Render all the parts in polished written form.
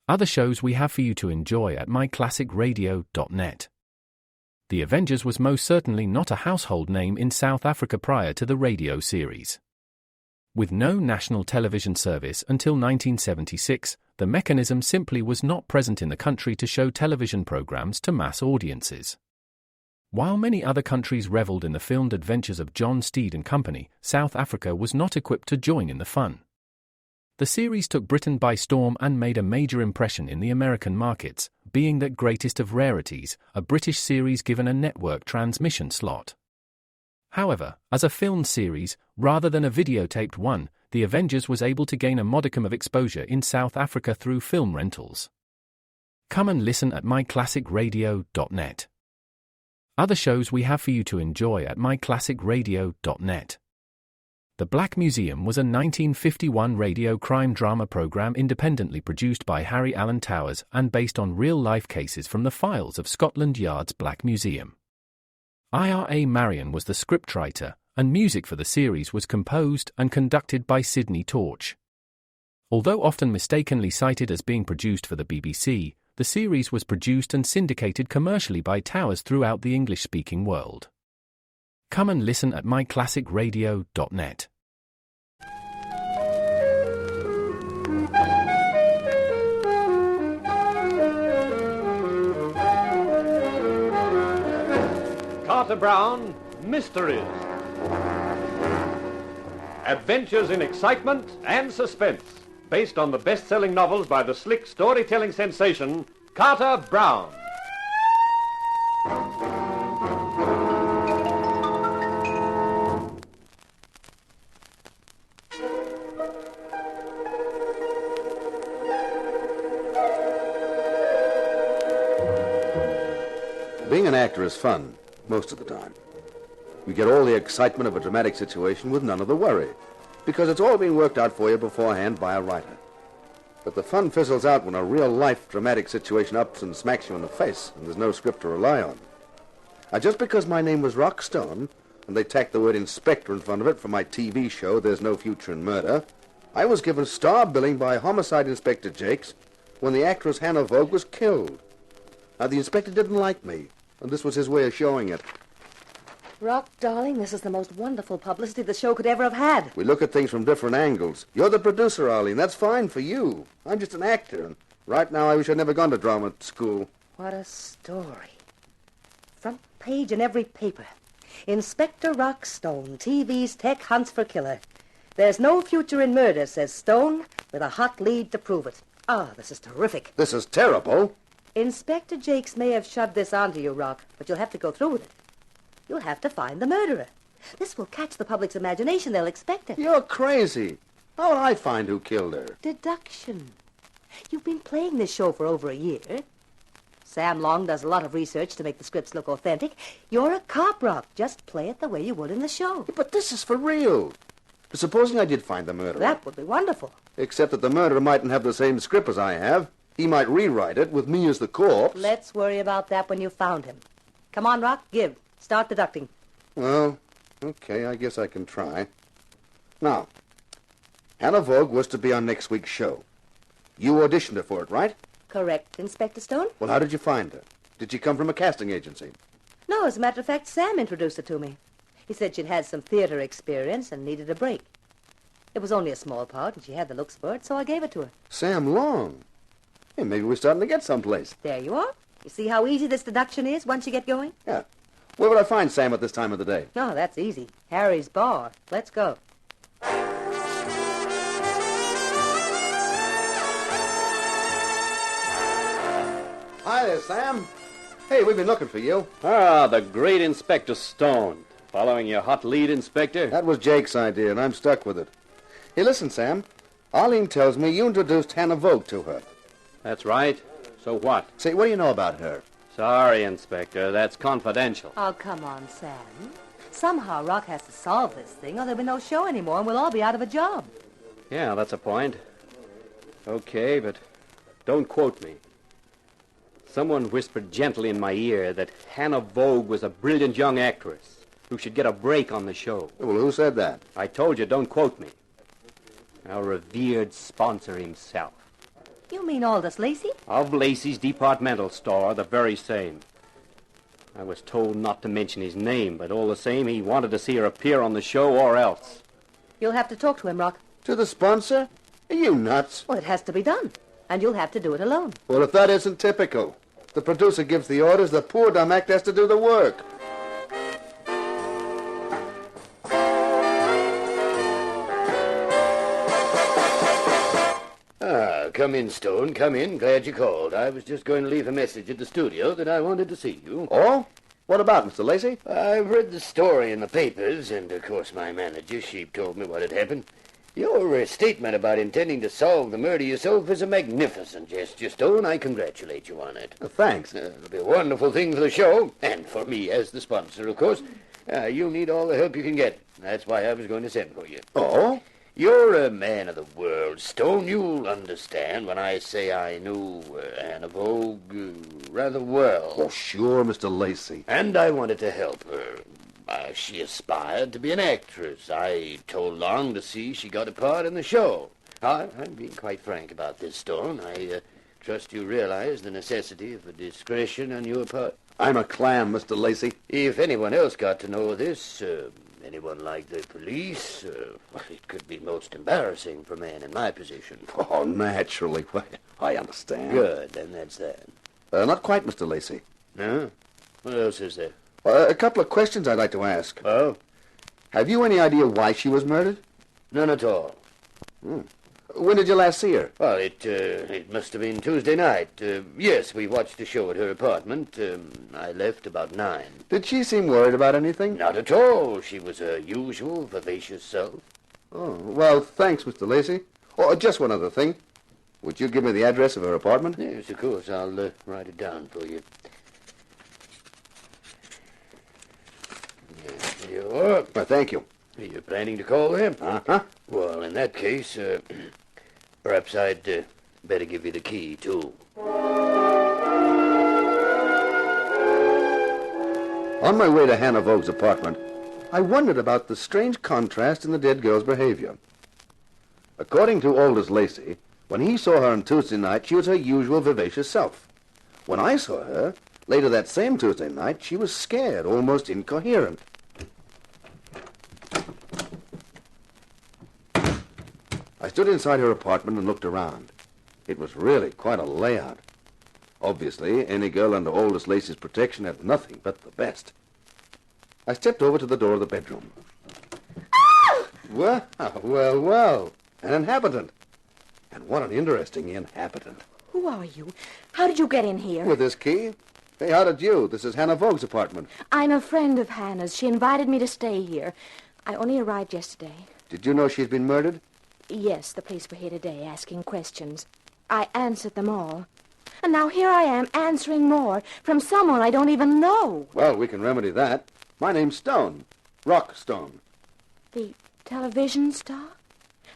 Other shows we have for you to enjoy at myclassicradio.net. The Avengers was most certainly not a household name in South Africa prior to the radio series. With no national television service until 1976, the mechanism simply was not present in the country to show television programs to mass audiences. While many other countries reveled in the filmed adventures of John Steed and company, South Africa was not equipped to join in the fun. The series took Britain by storm and made a major impression in the American markets, being that greatest of rarities, a British series given a network transmission slot. However, as a filmed series, rather than a videotaped one, The Avengers was able to gain a modicum of exposure in South Africa through film rentals. Come and listen at myclassicradio.net. Other shows we have for you to enjoy at myclassicradio.net. The Black Museum was a 1951 radio crime drama program independently produced by Harry Alan Towers and based on real-life cases from the files of Scotland Yard's Black Museum. Ira Marion was the scriptwriter, and music for the series was composed and conducted by Sidney Torch. Although often mistakenly cited as being produced for the BBC, the series was produced and syndicated commercially by Towers throughout the English-speaking world. Come and listen at myclassicradio.net. Carter Brown, Mysteries. Adventures in excitement and suspense, based on the best-selling novels by the slick storytelling sensation, Carter Brown. Being an actor is fun, most of the time. You get all the excitement of a dramatic situation with none of the worry, because it's all been worked out for you beforehand by a writer. But the fun fizzles out when a real-life dramatic situation ups and smacks you in the face, and there's no script to rely on. Now, just because my name was Rockstone, and they tacked the word inspector in front of it for my TV show, There's No Future in Murder, I was given star billing by Homicide Inspector Jakes when the actress Hannah Vogue was killed. Now, the inspector didn't like me, and this was his way of showing it. Rock, darling, this is the most wonderful publicity the show could ever have had. We look at things from different angles. You're the producer, Arlene. That's fine for you. I'm just an actor, and right now I wish I'd never gone to drama school. What a story. Front page in every paper. Inspector Rockstone, TV's tech hunts for killer. There's no future in murder, says Stone, with a hot lead to prove it. Ah, this is terrific. This is terrible. Inspector Jakes may have shoved this onto you, Rock, but you'll have to go through with it. You'll have to find the murderer. This will catch the public's imagination. They'll expect it. You're crazy. How would I find who killed her? Deduction. You've been playing this show for over a year. Sam Long does a lot of research to make the scripts look authentic. You're a cop, Rock. Just play it the way you would in the show. But this is for real. Supposing I did find the murderer. That would be wonderful. Except that the murderer mightn't have the same script as I have. He might rewrite it with me as the corpse. Let's worry about that when you found him. Come on, Rock, give. Start deducting. Well, okay, I guess I can try. Now, Hannah Vogue was to be on next week's show. You auditioned her for it, right? Correct, Inspector Stone. Well, how did you find her? Did she come from a casting agency? No, as a matter of fact, Sam introduced her to me. He said she'd had some theater experience and needed a break. It was only a small part, and she had the looks for it, so I gave it to her. Sam Long. Hey, maybe we're starting to get someplace. There you are. You see how easy this deduction is once you get going? Yeah. Where would I find Sam at this time of the day? No, that's easy. Harry's bar. Let's go. Hi there, Sam. Hey, we've been looking for you. Ah, the great Inspector Stone. Following your hot lead, Inspector? That was Jake's idea, and I'm stuck with it. Hey, listen, Sam. Arlene tells me you introduced Hannah Vogue to her. That's right. So what? Say, what do you know about her? Sorry, Inspector. That's confidential. Oh, come on, Sam. Somehow Rock has to solve this thing, or there'll be no show anymore, and we'll all be out of a job. Yeah, that's a point. Okay, but don't quote me. Someone whispered gently in my ear that Hannah Vogue was a brilliant young actress who should get a break on the show. Well, who said that? I told you, don't quote me. Our revered sponsor himself. You mean Aldous Lacey? Of Lacey's departmental store, the very same. I was told not to mention his name, but all the same, he wanted to see her appear on the show or else. You'll have to talk to him, Rock. To the sponsor? Are you nuts? Well, it has to be done, and you'll have to do it alone. Well, if that isn't typical. The producer gives the orders, the poor dumb act has to do the work. Come in, Stone, come in. Glad you called. I was just going to leave a message at the studio that I wanted to see you. Oh? What about, Mr. Lacey? I've read the story in the papers, and of course my manager, Sheep, told me what had happened. Your statement about intending to solve the murder yourself is a magnificent gesture, Stone. I congratulate you on it. Thanks. It'll be a wonderful thing for the show, and for me as the sponsor, of course. You need all the help you can get. That's why I was going to send for you. Oh? You're a man of the world, Stone. You'll understand when I say I knew Anna Vogue rather well. Oh, sure, Mr. Lacey. And I wanted to help her. She aspired to be an actress. I told Long to see she got a part in the show. I'm being quite frank about this, Stone. I trust you realize the necessity for discretion on your part. I'm a clam, Mr. Lacey. If anyone else got to know this, anyone like the police, it could be most embarrassing for a man in my position. Oh, naturally. I understand. Good, then that's that. Not quite, Mr. Lacey. No? What else is there? A couple of questions I'd like to ask. Oh? Have you any idea why she was murdered? None at all. When did you last see her? Well, it must have been Tuesday night. Yes, we watched a show at her apartment. I left about 9. Did she seem worried about anything? Not at all. She was her usual vivacious self. Oh, well, thanks, Mr. Lacey. Oh, just one other thing. Would you give me the address of her apartment? Yes, of course. I'll write it down for you. Yes, here you are. Well, thank you. You're planning to call them? Uh-huh. Well, in that case, perhaps I'd better give you the key, too. On my way to Hannah Vogue's apartment, I wondered about the strange contrast in the dead girl's behavior. According to Aldous Lacey, when he saw her on Tuesday night, she was her usual vivacious self. When I saw her, later that same Tuesday night, she was scared, almost incoherent. I stood inside her apartment and looked around. It was really quite a layout. Obviously, any girl under Aldous Lacey's protection had nothing but the best. I stepped over to the door of the bedroom. Ah! Well. An inhabitant. And what an interesting inhabitant. Who are you? How did you get in here? With this key? Hey, how did you? This is Hannah Vogue's apartment. I'm a friend of Hannah's. She invited me to stay here. I only arrived yesterday. Did you know she'd been murdered? Yes, the police were here today asking questions. I answered them all. And now here I am answering more from someone I don't even know. Well, we can remedy that. My name's Stone. Rock Stone. The television star?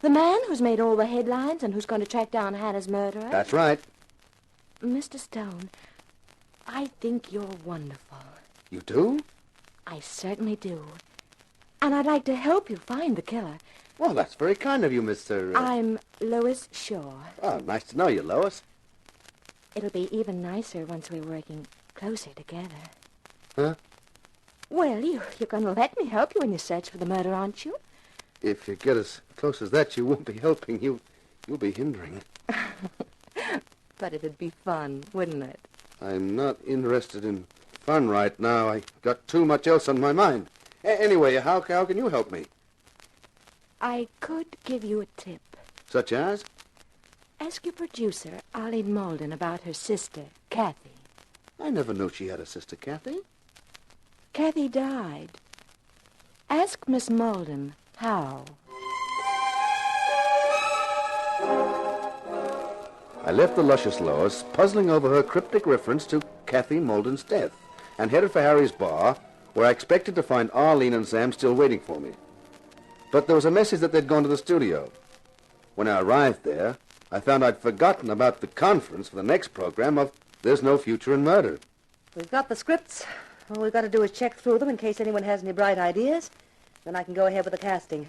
The man who's made all the headlines and who's going to track down Hannah's murderer? That's right. Mr. Stone, I think you're wonderful. You do? I certainly do. And I'd like to help you find the killer. Well, that's very kind of you, Mr. I'm Lois Shaw. Oh, nice to know you, Lois. It'll be even nicer once we're working closer together. Huh? Well, you're going to let me help you in your search for the murder, aren't you? If you get as close as that, you won't be helping. You'll be hindering. But it'd be fun, wouldn't it? I'm not interested in fun right now. I got too much else on my mind. Anyway, how can you help me? I could give you a tip. Such as? Ask your producer, Arlene Malden, about her sister, Kathy. I never knew she had a sister, Kathy. Kathy died. Ask Miss Malden how. I left the luscious Lois puzzling over her cryptic reference to Kathy Malden's death and headed for Harry's bar, where I expected to find Arlene and Sam still waiting for me. But there was a message that they'd gone to the studio. When I arrived there, I found I'd forgotten about the conference for the next program of There's No Future in Murder. We've got the scripts. All we've got to do is check through them in case anyone has any bright ideas. Then I can go ahead with the casting.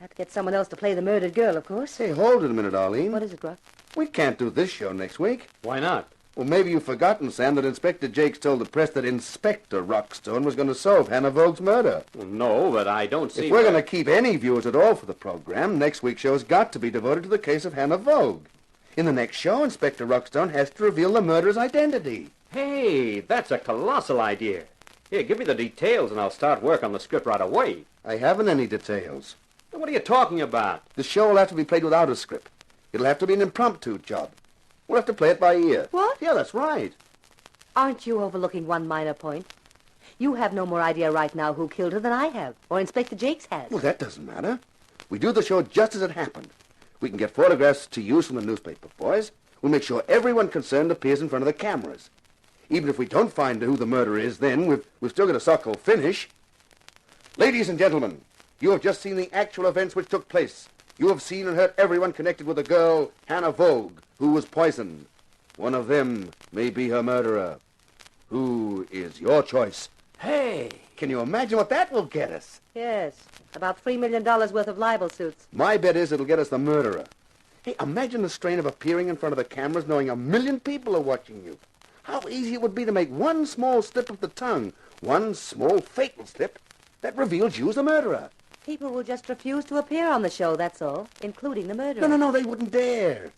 I have to get someone else to play the murdered girl, of course. Hey, hold it a minute, Arlene. What is it, Gruff? We can't do this show next week. Why not? Well, maybe you've forgotten, Sam, that Inspector Jakes told the press that Inspector Rockstone was going to solve Hannah Vogue's murder. Well, no, but I don't see... If we're going to keep any viewers at all for the program, next week's show's got to be devoted to the case of Hannah Vogue. In the next show, Inspector Rockstone has to reveal the murderer's identity. Hey, that's a colossal idea. Here, give me the details and I'll start work on the script right away. I haven't any details. What are you talking about? The show will have to be played without a script. It'll have to be an impromptu job. We'll have to play it by ear. What? Yeah, that's right. Aren't you overlooking one minor point? You have no more idea right now who killed her than I have, or Inspector Jakes has. Well, that doesn't matter. We do the show just as it happened. We can get photographs to use from the newspaper boys. We'll make sure everyone concerned appears in front of the cameras. Even if we don't find who the murderer is, then we've still got a so-called finish. Ladies and gentlemen, you have just seen the actual events which took place. You have seen and heard everyone connected with the girl, Hannah Vogue, who was poisoned. One of them may be her murderer. Who is your choice? Hey! Can you imagine what that will get us? Yes, about $3 million worth of libel suits. My bet is it'll get us the murderer. Hey, imagine the strain of appearing in front of the cameras knowing 1 million people are watching you. How easy it would be to make one small slip of the tongue, one small fatal slip, that reveals you as the murderer. People will just refuse to appear on the show, that's all, including the murderer. No, they wouldn't dare.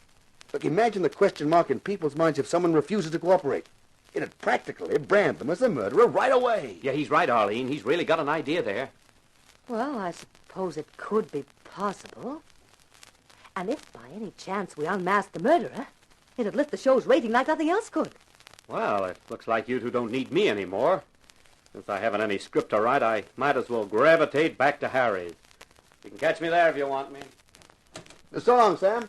Look, imagine the question mark in people's minds if someone refuses to cooperate. It'd practically brand them as the murderer right away. Yeah, he's right, Arlene. He's really got an idea there. Well, I suppose it could be possible. And if by any chance we unmasked the murderer, it'd lift the show's rating like nothing else could. Well, it looks like you two don't need me anymore. Since I haven't any script to write, I might as well gravitate back to Harry's. You can catch me there if you want me. So long, Sam.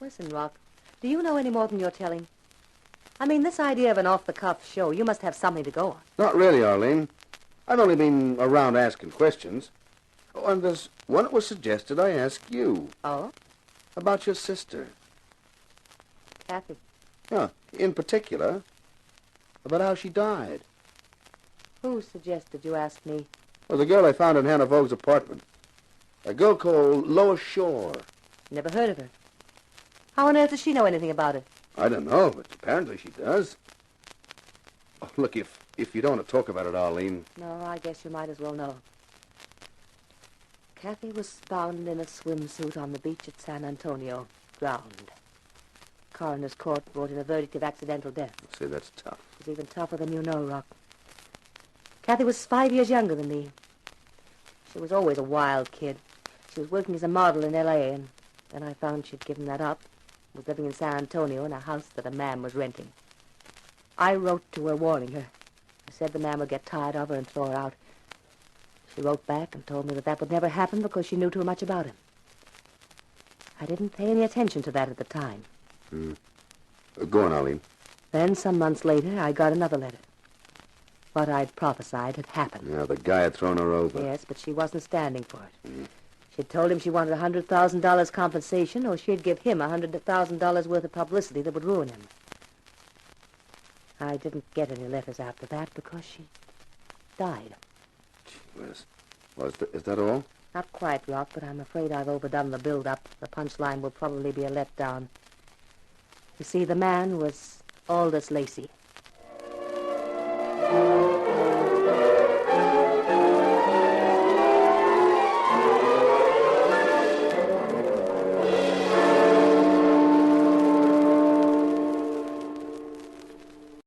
Listen, Rock, do you know any more than you're telling? I mean, this idea of an off-the-cuff show, you must have something to go on. Not really, Arlene. I've only been around asking questions. Oh, and there's one that was suggested I ask you. Oh? About your sister. Kathy. Yeah, in particular, about how she died. Who suggested you ask me? Well, the girl I found in Hannah Vogue's apartment. A girl called Lois Shore. Never heard of her. How on earth does she know anything about it? I don't know, but apparently she does. Oh, look, if you don't want to talk about it, Arlene. No, I guess you might as well know. Kathy was found in a swimsuit on the beach at San Antonio, drowned. Coroner's court brought in a verdict of accidental death. See, that's tough. It's even tougher than you know, Rock. Kathy was 5 years younger than me. She was always a wild kid. She was working as a model in L.A., and then I found she'd given that up. Was living in San Antonio in a house that a man was renting. I wrote to her warning her. I said the man would get tired of her and throw her out. She wrote back and told me that would never happen because she knew too much about him. I didn't pay any attention to that at the time. Go on, Arlene. Then, some months later, I got another letter. What I'd prophesied had happened. Yeah, the guy had thrown her over. Yes, but she wasn't standing for it. She'd told him she wanted $100,000 compensation, or she'd give him $100,000 worth of publicity that would ruin him. I didn't get any letters after that because she died. Gee whiz. Is that all? Not quite, Rock, but I'm afraid I've overdone the build-up. The punchline will probably be a letdown. You see, the man was Aldous Lacey.